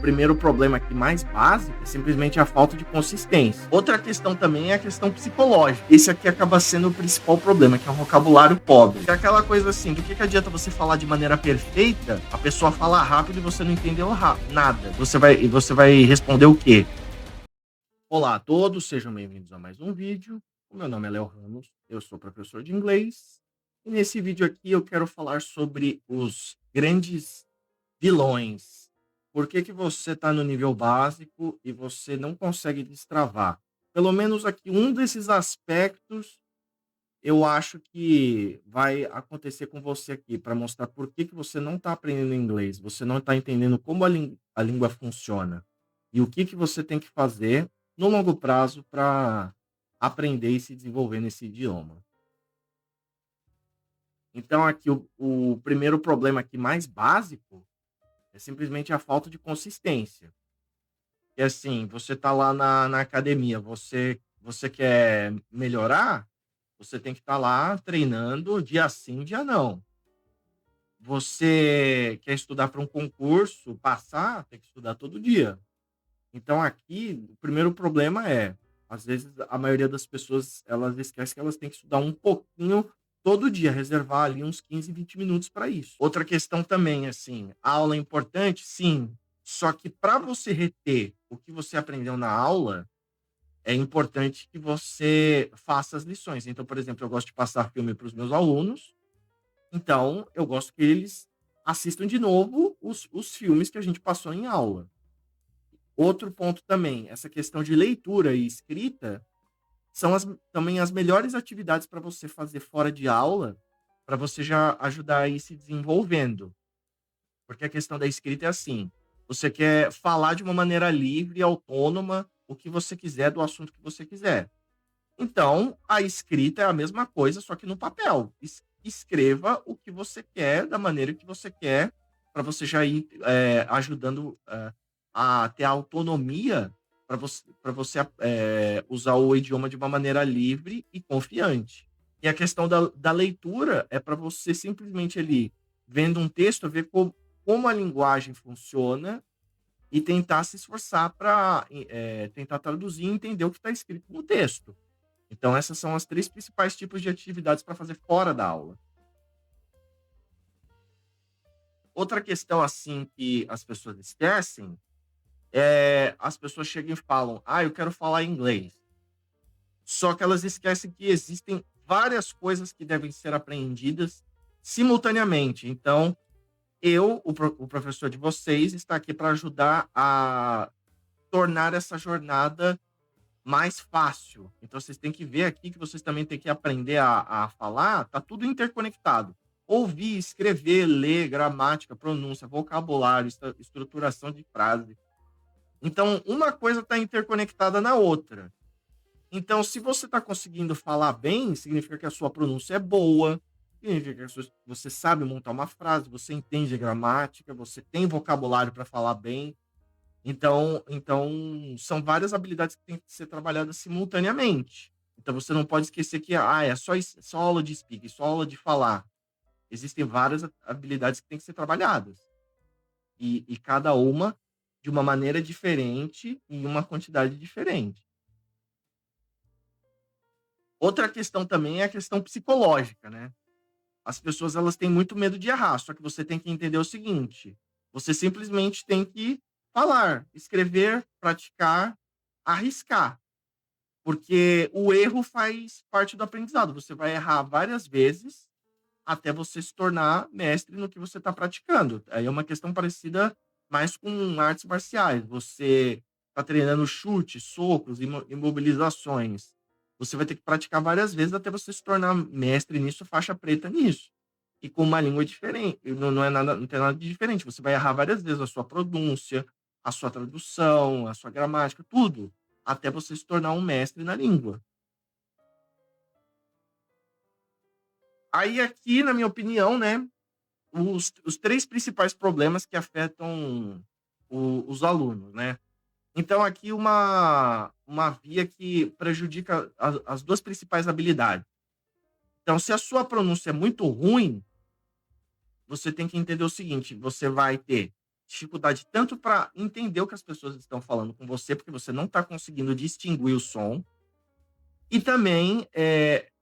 primeiro problema aqui mais básico é simplesmente a falta de consistência. Outra questão também é a questão psicológica. Esse aqui acaba sendo o principal problema, que é um vocabulário pobre. É aquela coisa assim, do que adianta você falar de maneira perfeita, a pessoa fala rápido e você não entendeu nada. Você vai responder o quê? Olá a todos, sejam bem-vindos a mais um vídeo. O meu nome é Léo Ramos, eu sou professor de inglês. E nesse vídeo aqui eu quero falar sobre os grandes vilões. Por que que você está no nível básico e você não consegue destravar? Pelo menos aqui um desses aspectos eu acho que vai acontecer com você aqui para mostrar por que que você não está aprendendo inglês, você não está entendendo como a língua funciona e o que que você tem que fazer no longo prazo para aprender e se desenvolver nesse idioma. Então aqui o primeiro problema aqui mais básico é simplesmente a falta de consistência. Que assim, você tá lá na academia, você quer melhorar, você tem que estar lá treinando dia sim, dia não. Você quer estudar para um concurso, passar, tem que estudar todo dia. Então aqui, o primeiro problema é, às vezes a maioria das pessoas, elas esquecem que elas têm que estudar um pouquinho todo dia, reservar ali uns 15, 20 minutos para isso. Outra questão também, assim, a aula é importante? Sim. Só que para você reter o que você aprendeu na aula, é importante que você faça as lições. Então, por exemplo, eu gosto de passar filme para os meus alunos, então eu gosto que eles assistam de novo os filmes que a gente passou em aula. Outro ponto também, essa questão de leitura e escrita são também as melhores atividades para você fazer fora de aula, para você já ajudar a ir se desenvolvendo. Porque a questão da escrita é assim: você quer falar de uma maneira livre, autônoma, o que você quiser, do assunto que você quiser. Então, a escrita é a mesma coisa, só que no papel. Escreva o que você quer, da maneira que você quer, para você já ir ajudando a ter autonomia para você usar o idioma de uma maneira livre e confiante. E a questão da leitura é para você simplesmente ali, vendo um texto, ver como a linguagem funciona e tentar se esforçar para tentar traduzir e entender o que está escrito no texto. Então, essas são as três principais tipos de atividades para fazer fora da aula. Outra questão, assim, que as pessoas esquecem é as pessoas chegam e falam: ah, eu quero falar inglês. Só que elas esquecem que existem várias coisas que devem ser aprendidas simultaneamente. Então, o professor de vocês, está aqui para ajudar a tornar essa jornada mais fácil. Então, vocês têm que ver aqui que vocês também têm que aprender a falar, tá tudo interconectado. Ouvir, escrever, ler, gramática, pronúncia, vocabulário, estruturação de frase. Então, uma coisa está interconectada na outra. Então, se você está conseguindo falar bem, significa que a sua pronúncia é boa, significa que você sabe montar uma frase, você entende a gramática, você tem vocabulário para falar bem. Então são várias habilidades que têm que ser trabalhadas simultaneamente. Então você não pode esquecer que é só aula de speaking, só aula de falar. Existem várias habilidades que têm que ser trabalhadas. E cada uma de uma maneira diferente e em uma quantidade diferente. Outra questão também é a questão psicológica, né? As pessoas elas têm muito medo de errar, só que você tem que entender o seguinte: você simplesmente tem que falar, escrever, praticar, arriscar, porque o erro faz parte do aprendizado. Você vai errar várias vezes até você se tornar mestre no que você está praticando. Aí é uma questão parecida mais com artes marciais. Você está treinando chute, socos, imobilizações. Você vai ter que praticar várias vezes até você se tornar mestre nisso, faixa preta nisso. E com uma língua diferente, não é nada, não tem nada de diferente. Você vai errar várias vezes a sua pronúncia, a sua tradução, a sua gramática, tudo, até você se tornar um mestre na língua. Aí aqui, na minha opinião, né, os três principais problemas que afetam os alunos, né? Então, aqui uma via que prejudica as duas principais habilidades. Então, se a sua pronúncia é muito ruim, você tem que entender o seguinte: você vai ter dificuldade tanto para entender o que as pessoas estão falando com você, porque você não está conseguindo distinguir o som, e também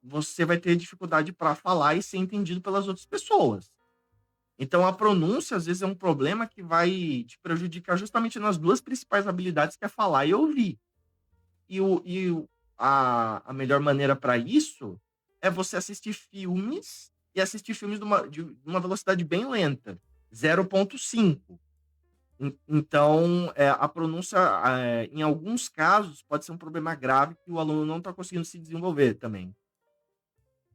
você vai ter dificuldade para falar e ser entendido pelas outras pessoas. Então, a pronúncia, às vezes, é um problema que vai te prejudicar justamente nas duas principais habilidades, que é falar e ouvir. A melhor maneira para isso é você assistir filmes e assistir filmes de uma velocidade bem lenta, 0,5. Então, a pronúncia, em alguns casos, pode ser um problema grave que o aluno não está conseguindo se desenvolver também.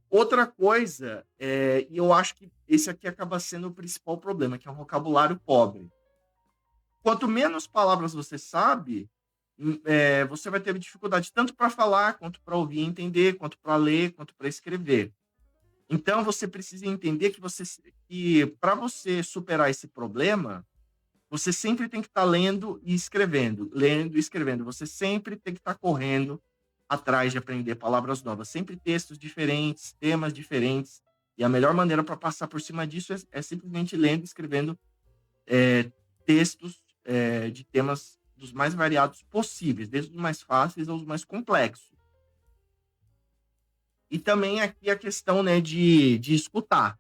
Outra coisa, e eu acho que esse aqui acaba sendo o principal problema, que é o vocabulário pobre. Quanto menos palavras você sabe, você vai ter dificuldade tanto para falar, quanto para ouvir e entender, quanto para ler, quanto para escrever. Então, você precisa entender que para você superar esse problema, você sempre tem que estar lendo e escrevendo, lendo e escrevendo. Você sempre tem que estar correndo atrás de aprender palavras novas, sempre textos diferentes, temas diferentes. E a melhor maneira para passar por cima disso é simplesmente lendo e escrevendo textos de temas dos mais variados possíveis, desde os mais fáceis aos mais complexos. E também aqui a questão, né, de escutar.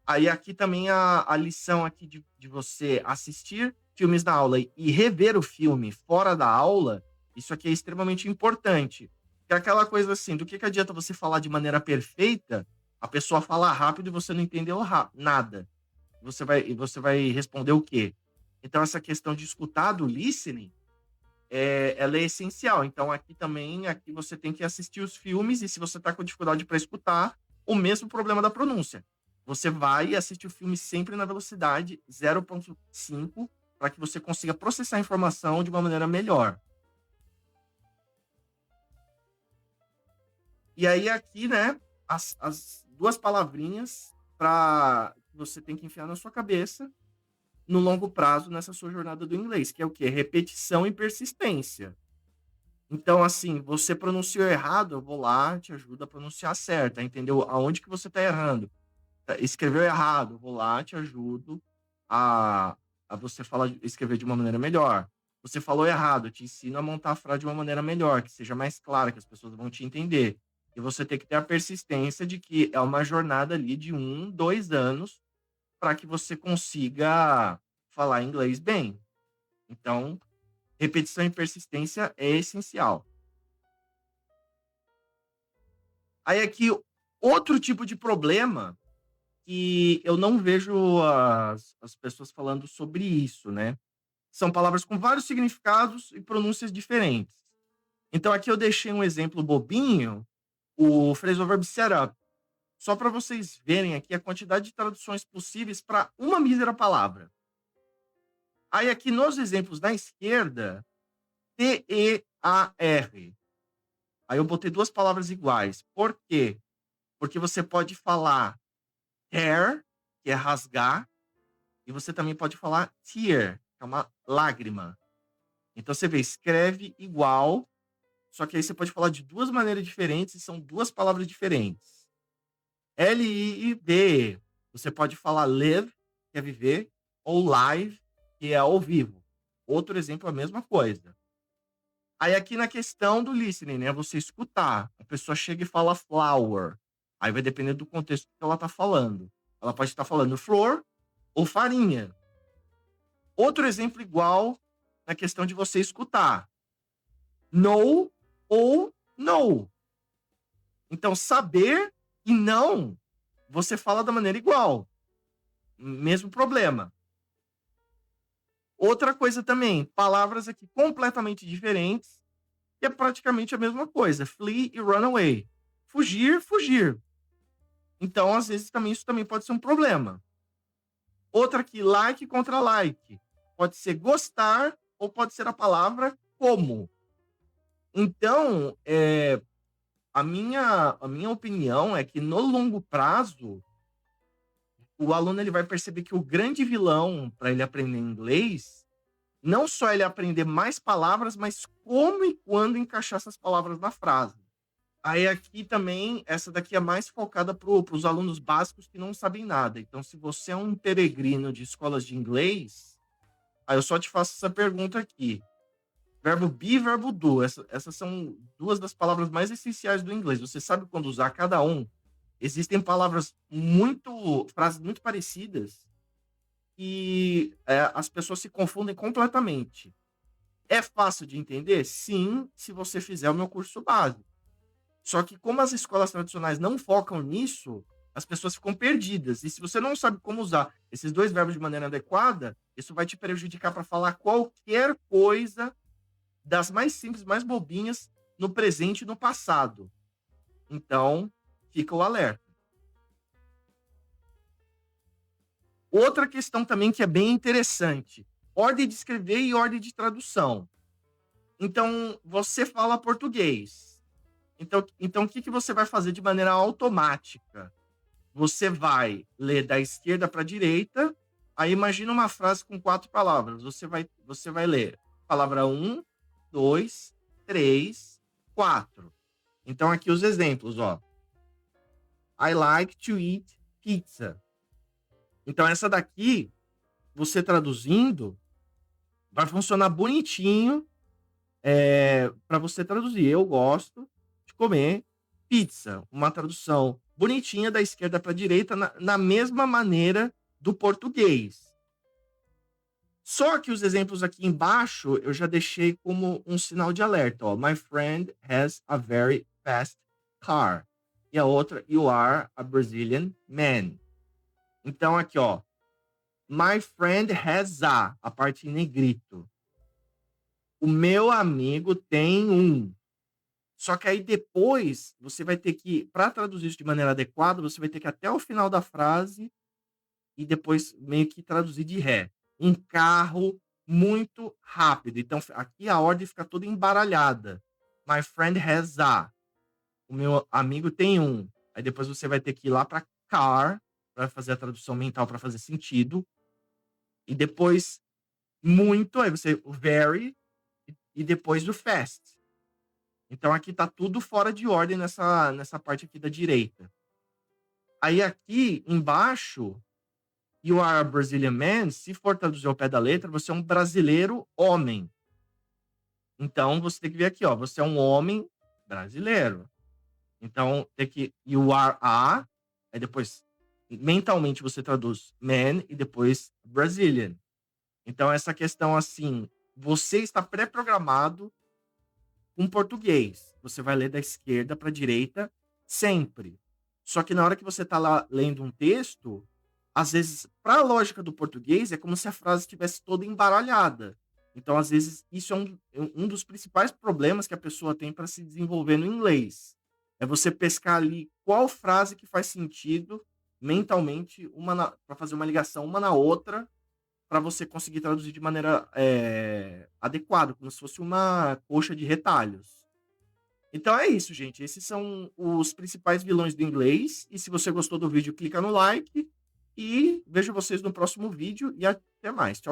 Aí aqui também a lição aqui de você assistir filmes da aula e rever o filme fora da aula, isso aqui é extremamente importante. É aquela coisa assim, do que adianta você falar de maneira perfeita, a pessoa fala rápido e você não entendeu nada. Você vai responder o quê? Então, essa questão de escutar, do listening, ela é essencial. Então, aqui você tem que assistir os filmes e se você está com dificuldade para escutar, o mesmo problema da pronúncia. Você vai assistir o filme sempre na velocidade 0,5 para que você consiga processar a informação de uma maneira melhor. E aí aqui, né, as duas palavrinhas para você tem que enfiar na sua cabeça no longo prazo nessa sua jornada do inglês, que é o quê? Repetição e persistência. Então, assim, você pronunciou errado, eu vou lá, te ajudo a pronunciar certo, entendeu? Aonde que você está errando? Escreveu errado, eu vou lá, te ajudo a você escrever de uma maneira melhor. Você falou errado, eu te ensino a montar a frase de uma maneira melhor, que seja mais clara, que as pessoas vão te entender. E você tem que ter a persistência de que é uma jornada ali de 1, 2 anos para que você consiga falar inglês bem. Então, repetição e persistência é essencial. Aí aqui, outro tipo de problema que eu não vejo as pessoas falando sobre isso, né? São palavras com vários significados e pronúncias diferentes. Então aqui eu deixei um exemplo bobinho, o phrasal verb set up, só para vocês verem aqui a quantidade de traduções possíveis para uma mísera palavra. Aí aqui nos exemplos da esquerda, T-E-A-R. Aí eu botei duas palavras iguais. Por quê? Porque você pode falar tear, que é rasgar, e você também pode falar tear, que é uma lágrima. Então você vê, escreve igual, só que aí você pode falar de duas maneiras diferentes e são duas palavras diferentes. L-I-V. Você pode falar live, que é viver, ou live, que é ao vivo. Outro exemplo, a mesma coisa. Aí aqui na questão do listening, né? Você escutar. A pessoa chega e fala flour. Aí vai depender do contexto que ela está falando. Ela pode estar falando flor ou farinha. Outro exemplo igual na questão de você escutar. No ou no. Então, saber e não, você fala da maneira igual. Mesmo problema. Outra coisa também, palavras aqui completamente diferentes, que é praticamente a mesma coisa. Flee e run away. Fugir, fugir. Então, às vezes, isso também pode ser um problema. Outra aqui, like contra like. Pode ser gostar ou pode ser a palavra como. Então, a minha opinião é que no longo prazo, o aluno ele vai perceber que o grande vilão para ele aprender inglês não só ele aprender mais palavras, mas como e quando encaixar essas palavras na frase. Aí aqui também, essa daqui é mais focada para os alunos básicos que não sabem nada. Então, se você é um peregrino de escolas de inglês, Aí eu só te faço essa pergunta aqui. Verbo be e verbo do. Essas são duas das palavras mais essenciais do inglês. Você sabe quando usar cada um? Existem frases muito parecidas e as pessoas se confundem completamente. É fácil de entender? Sim, se você fizer o meu curso básico. Só que como as escolas tradicionais não focam nisso, as pessoas ficam perdidas. E se você não sabe como usar esses dois verbos de maneira adequada, isso vai te prejudicar para falar qualquer coisa, das mais simples, mais bobinhas, no presente e no passado. Então, fica o alerta. Outra questão também que é bem interessante: ordem de escrever e ordem de tradução. Então, você fala português. Então o que você vai fazer de maneira automática? Você vai ler da esquerda para a direita. Aí imagina uma frase com 4 palavras. Você vai ler palavra 1, 2, 3, 4. Então aqui os exemplos, ó. I like to eat pizza. Então essa daqui, você traduzindo, vai funcionar bonitinho para você traduzir. Eu gosto de comer pizza. Uma tradução bonitinha da esquerda para a direita, na mesma maneira do português. Só que os exemplos aqui embaixo eu já deixei como um sinal de alerta. Ó. My friend has a very fast car. E a outra, you are a Brazilian man. Então aqui, ó. My friend has a parte em negrito. O meu amigo tem um. Só que aí depois você vai ter que, para traduzir isso de maneira adequada, você vai ter que ir até o final da frase e depois meio que traduzir de ré. Um carro muito rápido. Então aqui a ordem fica toda embaralhada. My friend has a. O meu amigo tem um. Aí depois você vai ter que ir lá para car para fazer a tradução mental para fazer sentido. E depois muito, aí você o very e depois o fast. Então aqui tá tudo fora de ordem nessa parte aqui da direita. Aí aqui embaixo, you are a Brazilian man, se for traduzir ao pé da letra, você é um brasileiro homem. Então você tem que ver aqui, ó, você é um homem brasileiro. Então tem que you are a, aí depois mentalmente você traduz man e depois Brazilian. Então essa questão assim, você está pré-programado com português. Você vai ler da esquerda para a direita sempre. Só que na hora que você está lá lendo um texto, às vezes, para a lógica do português, é como se a frase estivesse toda embaralhada. Então, às vezes, isso é um dos principais problemas que a pessoa tem para se desenvolver no inglês. É você pescar ali qual frase que faz sentido mentalmente para fazer uma ligação uma na outra, para você conseguir traduzir de maneira adequada, como se fosse uma coxa de retalhos. Então é isso, gente. Esses são os principais vilões do inglês. E se você gostou do vídeo, clica no like. E vejo vocês no próximo vídeo. E até mais. Tchau.